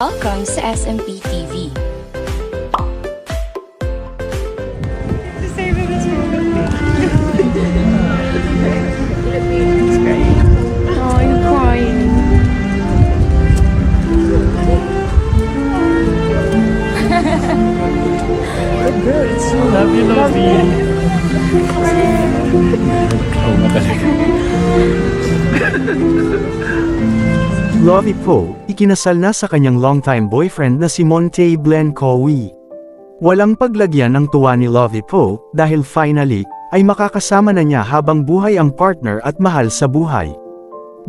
Welcome sa SMP TV. Oh, you're crying. Love you, Lovey Po, ikinasal na sa kanyang longtime boyfriend na si Monte Blen Cowie. Walang paglagyan ng tuwa ni Lovey Po, dahil finally, ay makakasama na niya habang buhay ang partner at mahal sa buhay.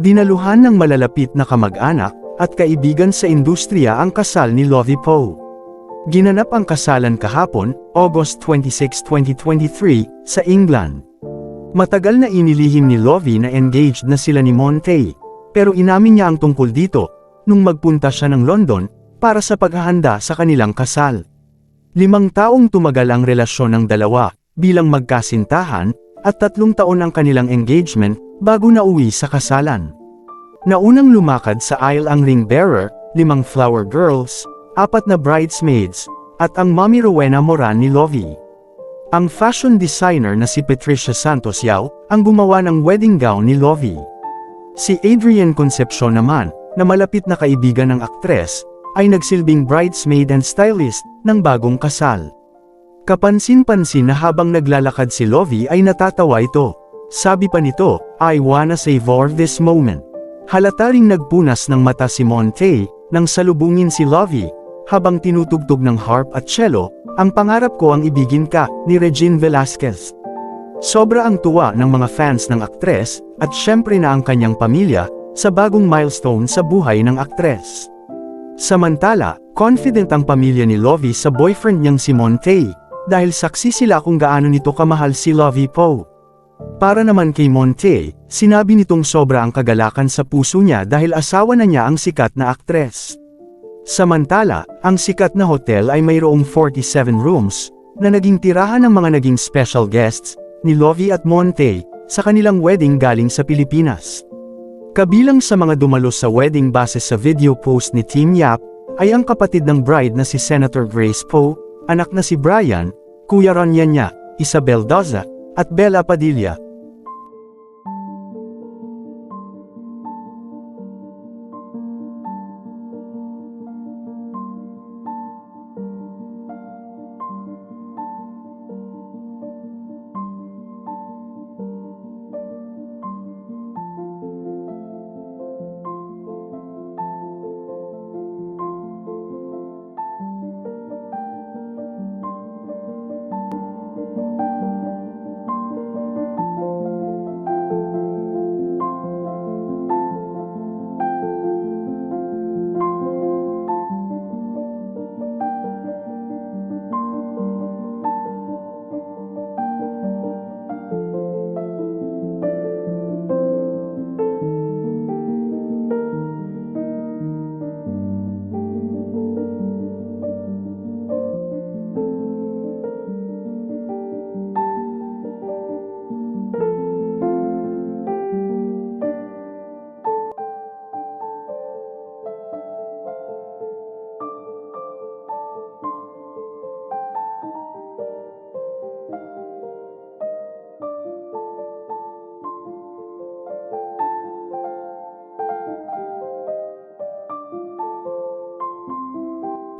Dinaluhan ng malalapit na kamag-anak, at kaibigan sa industriya ang kasal ni Lovey Po. Ginanap ang kasalan kahapon, August 26, 2023, sa England. Matagal na inilihim ni Lovey na engaged na sila ni Monte, pero inamin niya ang tungkol dito, nung magpunta siya ng London, para sa paghahanda sa kanilang kasal. 5 taong tumagal ang relasyon ng dalawa, bilang magkasintahan, at 3 taon ang kanilang engagement, bago nauwi sa kasalan. Naunang lumakad sa aisle ang ring bearer, 5 flower girls, 4 na bridesmaids, at ang Mommy Rowena Moran ni Lovey. Ang fashion designer na si Patricia Santos Yao, ang gumawa ng wedding gown ni Lovey. Si Adrienne Concepcion naman, na malapit na kaibigan ng aktres, ay nagsilbing bridesmaid and stylist ng bagong kasal. Kapansin-pansin na habang naglalakad si Lovey ay natatawa ito. Sabi pa nito, "I wanna savor this moment." Halata ring nagpunas ng mata si Monte, nang salubungin si Lovey, habang tinutugtog ng harp at cello, "Ang pangarap ko ang ibigin ka," ni Regine Velasquez. Sobra ang tuwa ng mga fans ng aktres, at syempre na ang kanyang pamilya, sa bagong milestone sa buhay ng aktres. Samantala, confident ang pamilya ni Lovey sa boyfriend niyang si Monte, dahil saksi sila kung gaano nito kamahal si Lovey Po. Para naman kay Monte, sinabi nitong sobra ang kagalakan sa puso niya dahil asawa na niya ang sikat na aktres. Samantala, ang sikat na hotel ay mayroong 47 rooms, na naging tirahan ng mga naging special guests, ni Lovey at Monte, sa kanilang wedding galing sa Pilipinas. Kabilang sa mga dumalo sa wedding base sa video post ni Team Yap, ay ang kapatid ng bride na si Senator Grace Poe, anak na si Brian, Kuya Ron Yanya, Isabel Daza, at Bella Padilla.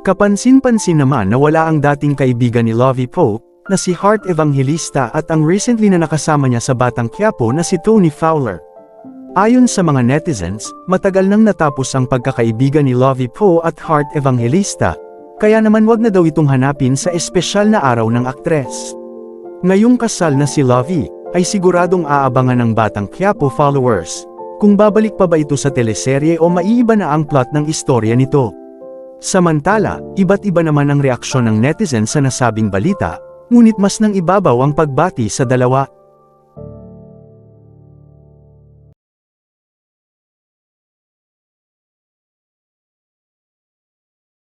Kapansin-pansin naman na wala ang dating kaibigan ni Lovey Po, na si Heart Evangelista at ang recently na nakasama niya sa Batang Quiapo na si Tony Fowler. Ayon sa mga netizens, matagal nang natapos ang pagkakaibigan ni Lovey Po at Heart Evangelista, kaya naman wag na daw itong hanapin sa espesyal na araw ng aktres. Ngayong kasal na si Lovey, ay siguradong aabangan ng Batang Quiapo followers, kung babalik pa ba ito sa teleserye o maiiba na ang plot ng istorya nito. Samantala, iba't iba naman ang reaksyon ng netizens sa nasabing balita, ngunit mas nang ibabaw ang pagbati sa dalawa.